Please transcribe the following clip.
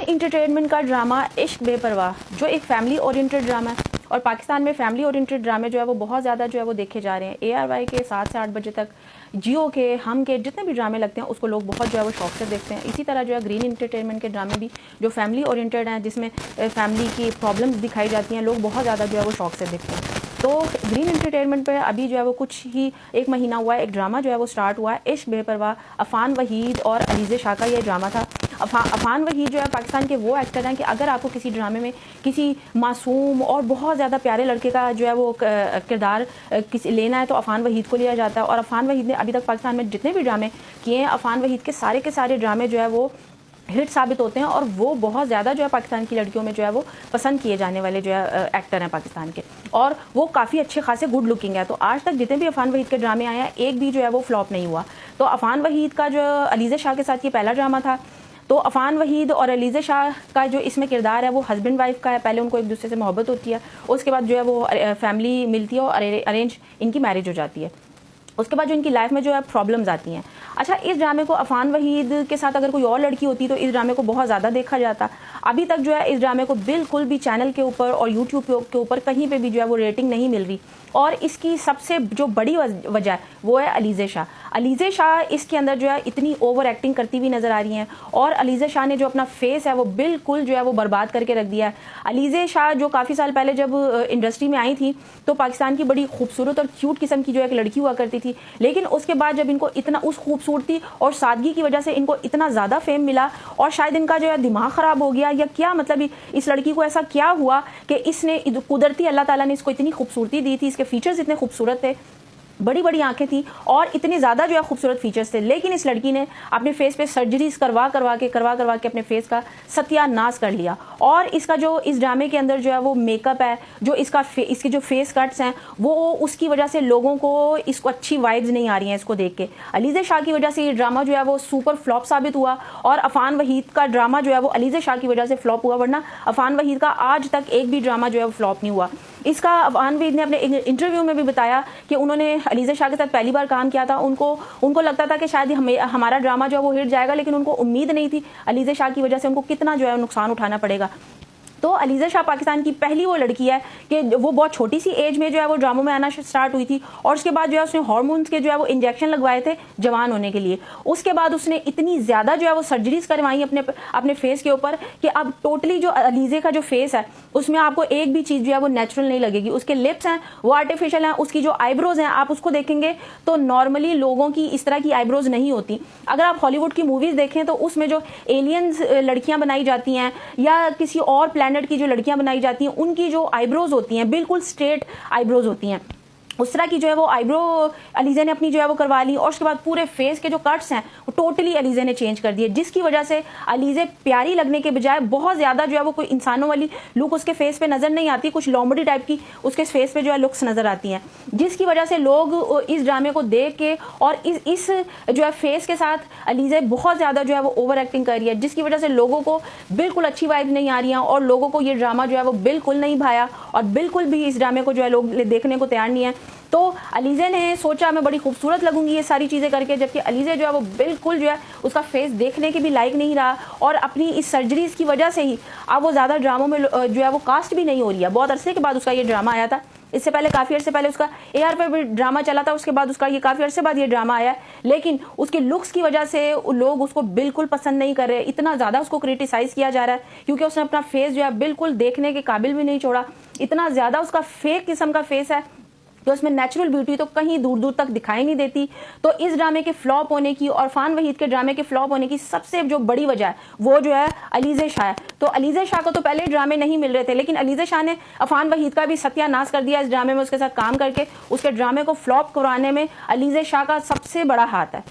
Entertainment का drama इश्क बेपरवाह, जो एक फैमिली ओरिएंटेड ड्रामा है, और पाकिस्तान में फैमिली ओरिएंटेड ड्रामे जो है वो बहुत ज़्यादा जो है वो देखे जा रहे हैं। ARY के 7 से 8 बजे तक, जियो के, हम के, जितने भी ड्रामे लगते हैं उसको लोग बहुत जो है वो शौक से देखते हैं। इसी तरह जो है ग्रीन इंटरटेनमेंट के ड्रामे भी जो फैमिली ओरिएंटेड हैं, जिसमें फैमिली की प्रॉब्लम्स दिखाई जाती हैं, लोग बहुत ज़्यादा जो है वो शौक से देखते हैं। तो ग्रीन इंटरटेनमेंट पे अभी जो है वो कुछ ही 1 महीना हुआ है, एक ड्रामा जो है वो स्टार्ट हुआ है, इश्क बेपरवाह। अफान वहीद और अलीज़े शाह का ये ड्रामा था। अफान वहीद जो है पाकिस्तान के वो एक्टर हैं कि अगर आपको किसी ड्रामे में किसी मासूम और बहुत ज़्यादा प्यारे लड़के का जो है वो किरदार किसी लेना है तो अफान वहीद को लिया जाता है। और अफान वहीद ने अभी तक पाकिस्तान में जितने भी ड्रामे किए हैं, अफान वहीद के सारे ड्रामे जो है वो हिट साबित होते हैं, और वो बहुत ज़्यादा जो है पाकिस्तान की लड़कियों में जो है वो पसंद किए जाने वाले जो है एक्टर हैं पाकिस्तान के, और वो काफ़ी अच्छे खासे गुड लुकिंग है। तो आज तक जितने भी अफान वहीद के ड्रामे आए हैं, एक भी जो है वो फ्लॉप नहीं हुआ। तो अफान वहीद का जो अलीज़े शाह के साथ ये पहला ड्रामा था। तो अफान वहीद और अलीज़े शाह का जो इसमें किरदार है वो हस्बैंड वाइफ का है। पहले उनको एक दूसरे से मोहब्बत होती है, उसके बाद जो है वो फैमिली मिलती है और अरेंज इनकी मैरिज हो जाती है। उसके बाद जो इनकी लाइफ में जो है प्रॉब्लम्स आती हैं। अच्छा, इस ड्रामे को अफान वहीद के साथ अगर कोई और लड़की होती तो इस ड्रामे को बहुत ज़्यादा देखा जाता। अभी तक जो है इस ड्रामे को बिल्कुल भी चैनल के ऊपर और यूट्यूब के ऊपर कहीं पे भी जो है वो रेटिंग नहीं मिल रही, और इसकी सबसे जो बड़ी वजह है वो है अलीज़े शाह। अलीज़े शाह इसके अंदर जो है इतनी ओवर एक्टिंग करती हुई नज़र आ रही हैं, और अलीज़े शाह ने जो अपना फेस है वो बिल्कुल जो है वो बर्बाद करके रख दिया है। अलीज़े शाह जो काफ़ी साल पहले जब इंडस्ट्री में आई थी तो पाकिस्तान की बड़ी खूबसूरत और क्यूट किस्म की जो एक लड़की हुआ करती थी, लेकिन उसके बाद जब इनको इतना उस खूबसूरती और सादगी की वजह से इनको इतना ज़्यादा फेम मिला, और शायद इनका जो है दिमाग ख़राब हो गया या क्या, मतलब इस लड़की को ऐसा क्या हुआ कि इसने कुदरती अल्लाह ताला ने इसको इतनी खूबसूरती दी थी, इसके फीचर्स इतने खूबसूरत थे, बड़ी बड़ी आंखें थी और इतने ज़्यादा जो है खूबसूरत फीचर्स थे, लेकिन इस लड़की ने अपने फेस पे सर्जरीज करवा करवा के अपने फेस का सत्यानाश कर लिया। और इसका जो इस ड्रामे के अंदर जो है वो मेकअप है, जो इसके जो फेस कट्स हैं, वो उसकी वजह से लोगों को इसको अच्छी वाइब्स नहीं आ रही हैं इसको देख के। अलीज़े शाह की वजह से ये ड्रामा जो है वो सुपर फ्लॉप साबित हुआ, और अफान वहीद का ड्रामा जो है वो अलीज़े शाह की वजह से फ्लॉप हुआ, वरना अफान वहीद का आज तक एक भी ड्रामा जो है वो फ्लॉप नहीं हुआ। इसका अफान वहीद ने अपने इंटरव्यू में भी बताया कि उन्होंने अलीज़े शाह के साथ पहली बार काम किया था, उनको लगता था कि शायद हमारा ड्रामा जो है वो हिट जाएगा, लेकिन उनको उम्मीद नहीं थी अलीज़े शाह की वजह से उनको कितना जो है नुकसान उठाना पड़ेगा। तो अलीज़े शाह पाकिस्तान की पहली वो लड़की है कि वो बहुत छोटी सी एज में जो है वो ड्रामों में आना स्टार्ट हुई थी, और उसके बाद जो है उसने हार्मोन्स के जो है वो इंजेक्शन लगवाए थे जवान होने के लिए। उसके बाद उसने इतनी ज़्यादा जो है वो सर्जरीज करवाई अपने फेस के ऊपर कि अब टोटली जो अलीज़े का जो फेस है उसमें आपको एक भी चीज़ जो है वो नेचुरल नहीं लगेगी। उसके लिप्स हैं वो आर्टिफिशियल हैं, उसकी जो आईब्रोज हैं आप उसको देखेंगे तो नॉर्मली लोगों की इस तरह की आईब्रोज नहीं होती। अगर आप हॉलीवुड की मूवीज़ देखें तो उसमें जो एलियंस लड़कियाँ बनाई जाती हैं या किसी और प्लैनेट की जो लड़कियां बनाई जाती हैं, उनकी जो आईब्रोज होती हैं बिल्कुल स्ट्रेट आईब्रोज होती हैं, उस तरह की जो है वो आईब्रो अलीज़े ने अपनी जो है वो करवा ली। और उसके बाद पूरे फेस के जो कट्स हैं वो टोटली अलीज़े ने चेंज कर दिए, जिसकी वजह से अलीज़े प्यारी लगने के बजाय बहुत ज़्यादा जो है वो कोई इंसानों वाली लुक उसके फेस पे नज़र नहीं आती, कुछ लोमड़ी टाइप की उसके फेस पे जो है लुक्स नज़र आती हैं, जिसकी वजह से लोग इस ड्रामे को देख के और इस जो है फेस के साथ अलीज़े बहुत ज़्यादा जो है वो ओवर एक्टिंग कर रही है, जिसकी वजह से लोगों को बिल्कुल अच्छी वाइब नहीं आ रही हैं, और लोगों को ये ड्रामा जो है वो बिल्कुल नहीं भाया, और बिल्कुल भी इस ड्रामे को जो है लोग देखने को तैयार नहीं है। तो अलीज़े ने सोचा मैं बड़ी खूबसूरत लगूंगी ये सारी चीज़ें करके, जबकि अलीज़े जो है वो बिल्कुल जो है उसका फेस देखने के भी लायक नहीं रहा, और अपनी इस सर्जरीज की वजह से ही अब वो ज़्यादा ड्रामों में जो है वो कास्ट भी नहीं हो रही है। बहुत अरसे के बाद उसका ये ड्रामा आया था, इससे पहले काफ़ी अर्से पहले उसका AR पे भी ड्रामा चला था, उसके बाद उसका ये काफ़ी अर्से बाद ये ड्रामा आया, लेकिन उसके लुक्स की वजह से लोग उसको बिल्कुल पसंद नहीं कर रहे, इतना ज़्यादा उसको क्रिटिसाइज़ किया जा रहा है क्योंकि उसने अपना फेस जो है बिल्कुल देखने के काबिल भी नहीं छोड़ा, इतना ज़्यादा उसका फेक किस्म का फेस है तो उसमें नेचुरल ब्यूटी तो कहीं दूर दूर तक दिखाई नहीं देती। तो इस ड्रामे के फ्लॉप होने की और अफान वहीद के ड्रामे के फ्लॉप होने की सबसे जो बड़ी वजह है वो जो है अलीज़े शाह है। तो अलीज़े शाह को तो पहले ड्रामे नहीं मिल रहे थे, लेकिन अलीज़े शाह ने अफान वहीद का भी सत्यानाश कर दिया इस ड्रामे में, उसके साथ काम करके उसके ड्रामे को फ्लॉप करवाने में अलीज़े शाह का सबसे बड़ा हाथ है।